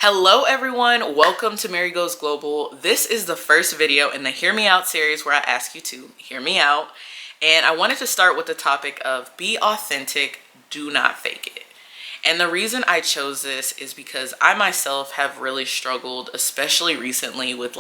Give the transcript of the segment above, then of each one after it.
Hello everyone, welcome to Mary Goes Global. This is the first video in the Hear Me Out series where I ask you to hear me out. And I wanted to start with the topic of be authentic, do not fake it. And the reason I chose this is because I myself have really struggled, especially recently, with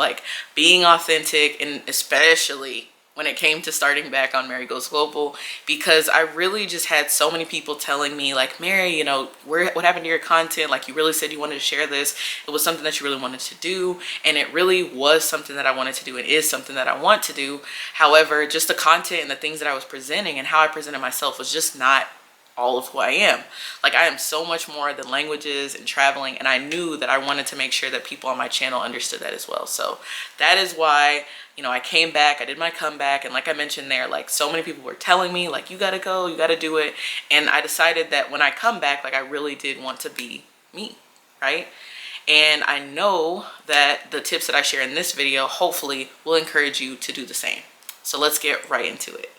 being authentic, and especially when it came to starting back on Mary Goes Global, because I really just had so many people telling me like, Mary, what happened to your content? Like, you really said you wanted to share this. It was something that you really wanted to do. And it really was something that I wanted to do. It is something that I want to do. However, just the content and the things that I was presenting and how I presented myself was just not all of who I am. Like, I am so much more than languages and traveling, and I knew that I wanted to make sure that people on my channel understood that as well. So that is why, I came back, I did my comeback, and like I mentioned there, like, so many people were telling me like, you gotta go, you gotta do it. And I decided that when I come back, like, I really did want to be me, right? And I know that the tips that I share in this video hopefully will encourage you to do the same. So let's get right into it.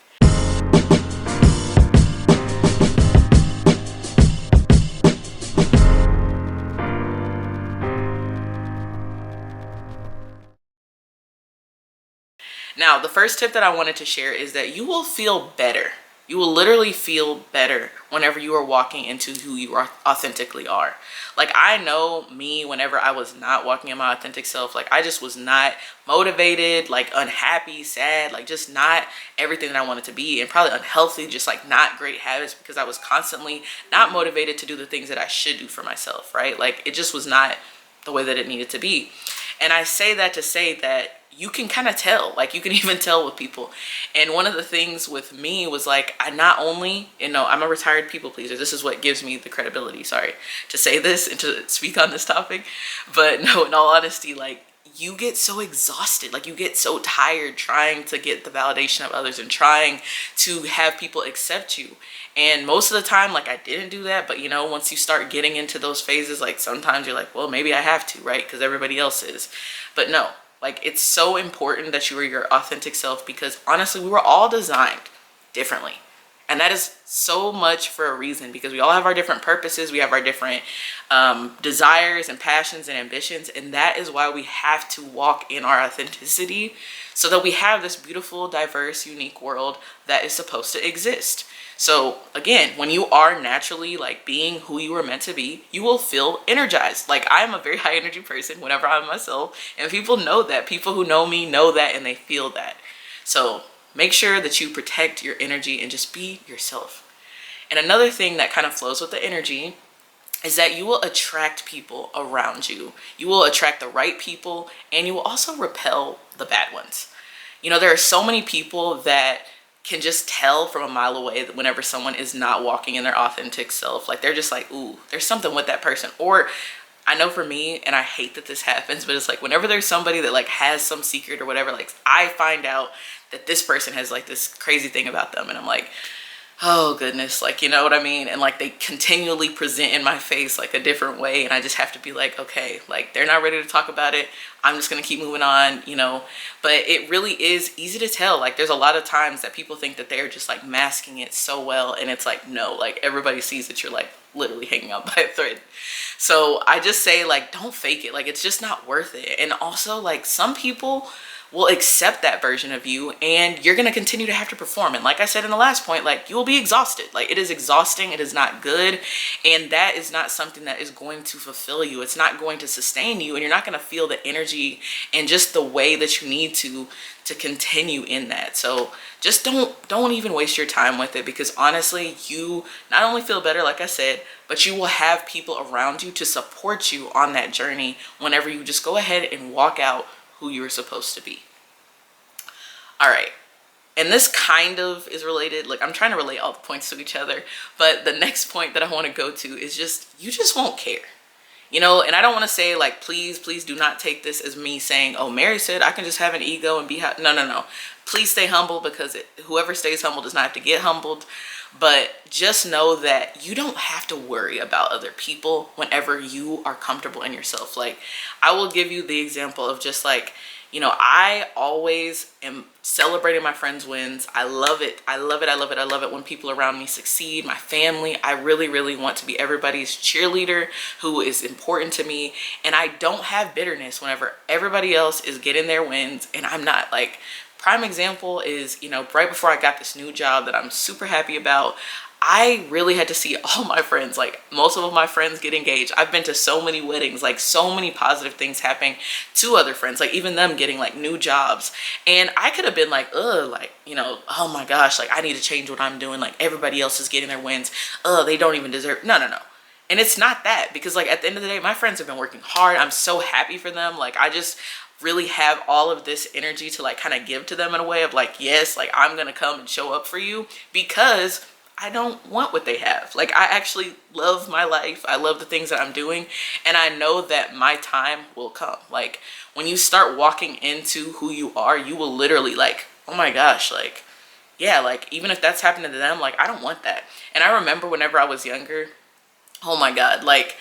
Now, the first tip that I wanted to share is that you will feel better. You will literally feel better whenever you are walking into who you authentically are. Like, I know me, whenever I was not walking in my authentic self, like, I just was not motivated, like, unhappy, sad, like, just not everything that I wanted to be, and probably unhealthy, just like not great habits, because I was constantly not motivated to do the things that I should do for myself, right? Like, it just was not the way that it needed to be. And I say that to say that you can kind of tell, like, you can even tell with people. And one of the things with me was like, I not only, I'm a retired people pleaser. This is what gives me the credibility, sorry, to say this and to speak on this topic. But no, in all honesty, like, you get so exhausted, like, you get so tired trying to get the validation of others and trying to have people accept you. And most of the time, like, I didn't do that. But once you start getting into those phases, like, sometimes you're like, well, maybe I have to, right? Because everybody else is. But no, like, it's so important that you are your authentic self, because honestly, we were all designed differently. And that is so much for a reason, because we all have our different purposes. We have our different desires and passions and ambitions. And that is why we have to walk in our authenticity, so that we have this beautiful, diverse, unique world that is supposed to exist. So again, when you are naturally like being who you were meant to be, you will feel energized. Like, I am a very high energy person whenever I'm myself, and people know that. People who know me know that, and they feel that. So make sure that you protect your energy and just be yourself. And another thing that kind of flows with the energy is that you will attract people around you. You will attract the right people, and you will also repel the bad ones. There are so many people that can just tell from a mile away that whenever someone is not walking in their authentic self, like, they're just like, ooh, there's something with that person. Or I know for me, and I hate that this happens, but it's like, whenever there's somebody that like has some secret or whatever, like, I find out that this person has like this crazy thing about them, and I'm like, oh goodness, like, you know what I mean? And like, they continually present in my face like a different way, and I just have to be like, okay, like, they're not ready to talk about it, I'm just gonna keep moving on. But it really is easy to tell. Like, there's a lot of times that people think that they're just like masking it so well, and it's like, no, like, everybody sees that you're like literally hanging out by a thread. So I just say, like, don't fake it. Like, it's just not worth it. And also, like, some people will accept that version of you, and you're going to continue to have to perform. And like I said in the last point, like, you will be exhausted. Like, it is exhausting. It is not good. And that is not something that is going to fulfill you. It's not going to sustain you, and you're not going to feel the energy and just the way that you need to continue in that. So just don't even waste your time with it, because honestly, you not only feel better, like I said, but you will have people around you to support you on that journey whenever you just go ahead and walk out who you were supposed to be. All right. And this kind of is related. Like, I'm trying to relate all the points to each other, but the next point that I want to go to is just, you just won't care. And I don't want to say like, please do not take this as me saying, oh, Mary said I can just have an ego and be no. Please stay humble, because whoever stays humble does not have to get humbled. But just know that you don't have to worry about other people whenever you are comfortable in yourself. Like, I will give you the example of just like, You know, I always am celebrating my friends' wins. I love it. I love it. I love it. I love it when people around me succeed, my family. I really, really want to be everybody's cheerleader who is important to me. And I don't have bitterness whenever everybody else is getting their wins and I'm not. Like, prime example is, you know, right before I got this new job that I'm super happy about, I really had to see all my friends, like most of my friends, get engaged. I've been to so many weddings, like so many positive things happening to other friends, like even them getting like new jobs. And I could have been like, ugh, like, you know, oh my gosh, like I need to change what I'm doing. Like everybody else is getting their wins. They don't even deserve. No, no, no. And it's not that, because like at the end of the day, my friends have been working hard. I'm so happy for them. Like I just really have all of this energy to like kind of give to them in a way of like, yes, like I'm gonna come and show up for you, because I don't want what they have. Like I actually love my life. I love the things that I'm doing. And I know that my time will come. Like when you start walking into who you are, you will literally like, oh my gosh, like, yeah, like even if that's happening to them, like I don't want that. And I remember whenever I was younger, oh my God, like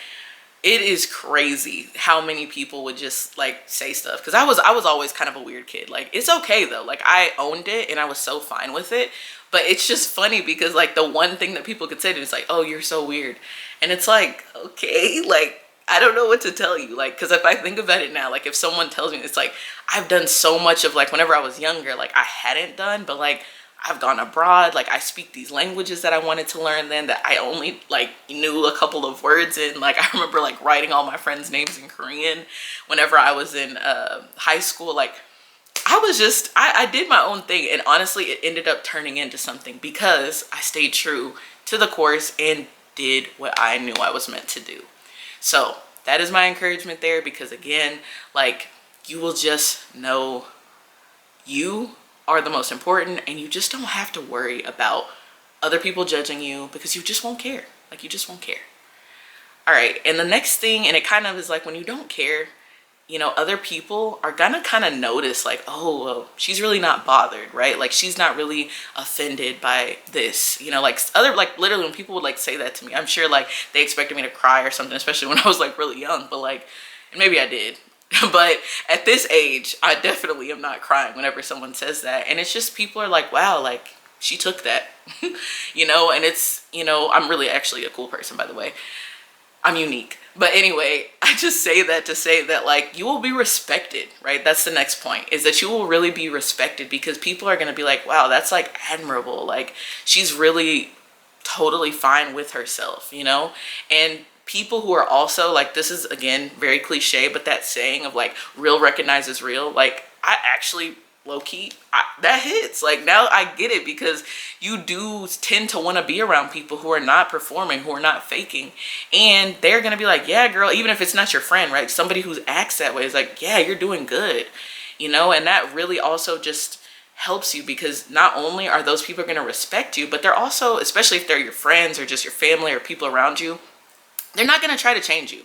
it is crazy how many people would just like say stuff, because I was always kind of a weird kid. Like it's okay though, like I owned it and I was so fine with it. But it's just funny because like the one thing that people could say to me is like, oh, you're so weird. And it's like, okay, like I don't know what to tell you. Like, because if I think about it now, like if someone tells me, it's like I've done so much of like whenever I was younger, like I hadn't done, but like I've gone abroad, like I speak these languages that I wanted to learn then that I only like knew a couple of words in. Like I remember like writing all my friends' names in Korean whenever I was in high school. Like I was just, I did my own thing, and honestly it ended up turning into something because I stayed true to the course and did what I knew I was meant to do. So that is my encouragement there, because again, like you will just know you are the most important, and you just don't have to worry about other people judging you, because you just won't care. Like you just won't care. All right, and the next thing, and it kind of is like when you don't care, you know, other people are gonna kind of notice like, oh, well, she's really not bothered, right? Like she's not really offended by this, you know, like other, like literally when people would like say that to me, I'm sure like they expected me to cry or something, especially when I was like really young, but like, and maybe I did. But at this age, I definitely am not crying whenever someone says that. And it's just, people are like, wow, like she took that, you know, and it's, you know, I'm really actually a cool person, by the way. I'm unique. But anyway, I just say that to say that like you will be respected, right? That's the next point, is that you will really be respected, because people are going to be like, wow, that's like admirable. Like she's really totally fine with herself, you know? And people who are also like, this is again very cliche, but that saying of like real recognizes real, like I actually low-key, that hits. Like now I get it, because you do tend to want to be around people who are not performing, who are not faking, and they're gonna be like, yeah girl, even if it's not your friend, right? Somebody who acts that way is like, yeah, you're doing good, you know? And that really also just helps you, because not only are those people going to respect you, but they're also, especially if they're your friends or just your family or people around you, they're not going to try to change you.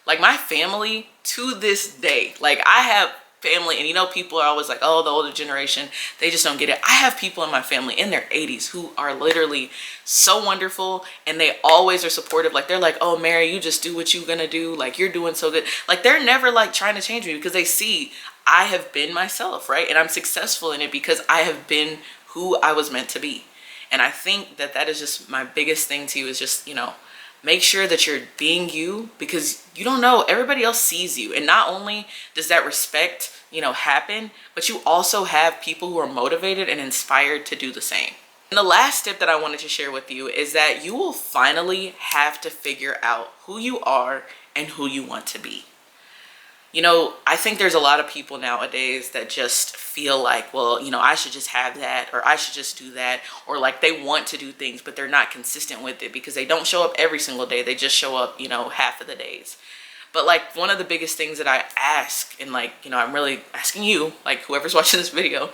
Like my family to this day, like I have family, and you know, people are always like, oh, the older generation, they just don't get it. I have people in my family in their 80s who are literally so wonderful, and they always are supportive. Like they're like, oh Mary, you just do what you're gonna do, like you're doing so good. Like they're never like trying to change me, because they see I have been myself, right? And I'm successful in it because I have been who I was meant to be. And I think that that is just my biggest thing to you, is just, you know, make sure that you're being you, because you don't know, everybody else sees you. And not only does that respect, you know, happen, but you also have people who are motivated and inspired to do the same. And the last tip that I wanted to share with you is that you will finally have to figure out who you are and who you want to be. You know, I think there's a lot of people nowadays that just feel like, well, you know, I should just have that, or I should just do that, or like they want to do things, but they're not consistent with it because they don't show up every single day. They just show up, you know, half of the days. But like one of the biggest things that I ask, and like, you know, I'm really asking you, like whoever's watching this video,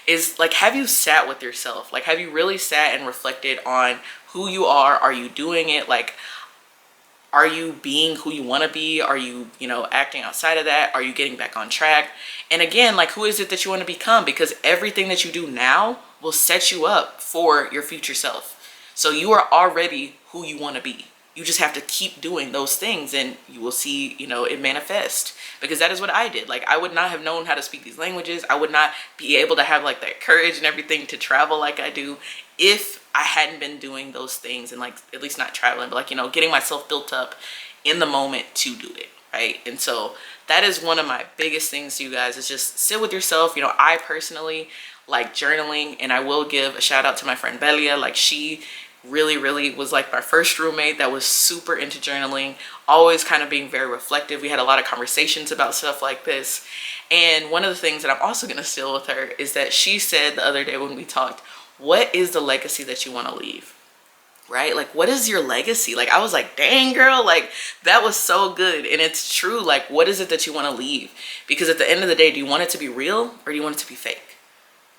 is like, have you sat with yourself? Like, have you really sat and reflected on who you are? Are you doing it? Like, are you being who you want to be? Are you, you know, acting outside of that? Are you getting back on track? And again, like, who is it that you want to become? Because everything that you do now will set you up for your future self. So you are already who you want to be. you just have to keep doing those things and you will see, you know, it manifest. Because that is what I did. Like, I would not have known how to speak these languages. I would not be able to have like that courage and everything to travel like I do if I hadn't been doing those things, and like, at least not traveling, but like, you know, getting myself built up in the moment to do it, right? And so that is one of my biggest things to you guys, is just sit with yourself. You know, I personally like journaling, and I will give a shout out to my friend Belia. Like, she really was like my first roommate that was super into journaling, always kind of being very reflective. We had a lot of conversations about stuff like this. And one of the things that I'm also going to steal with her is that she said the other day when we talked, what is the legacy that you want to leave? Right? Like, what is your legacy? Like, I was like, dang girl, like that was so good. And it's true. Like, what is it that you want to leave? Because at the end of the day, do you want it to be real or do you want it to be fake?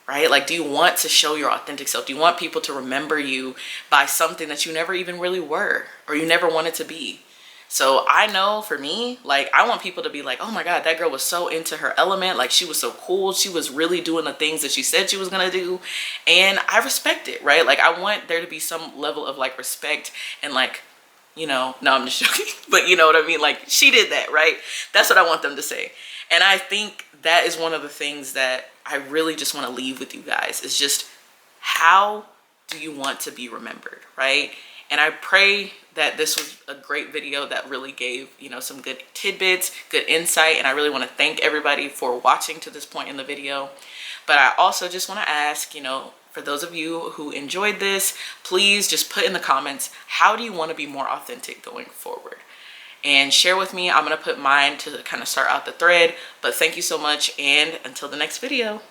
Right? Like, do you want to show your authentic self? Do you want people to remember you by something that you never even really were, or you never wanted to be? So I know for me, like, I want people to be like, oh my God, that girl was so into her element. Like, she was so cool. She was really doing the things that she said she was going to do. And I respect it, right? Like, I want there to be some level of like respect and like, you know, no, I'm just joking, but you know what I mean? Like, she did that, right? That's what I want them to say. And I think that is one of the things that I really just want to leave with you guys, is just, how do you want to be remembered, right? And I pray that this was a great video that really gave, you know, some good tidbits, good insight. And I really want to thank everybody for watching to this point in the video. But I also just want to ask, you know, for those of you who enjoyed this, please just put in the comments, how do you want to be more authentic going forward? And share with me. I'm going to put mine to kind of start out the thread. But thank you so much, and until the next video.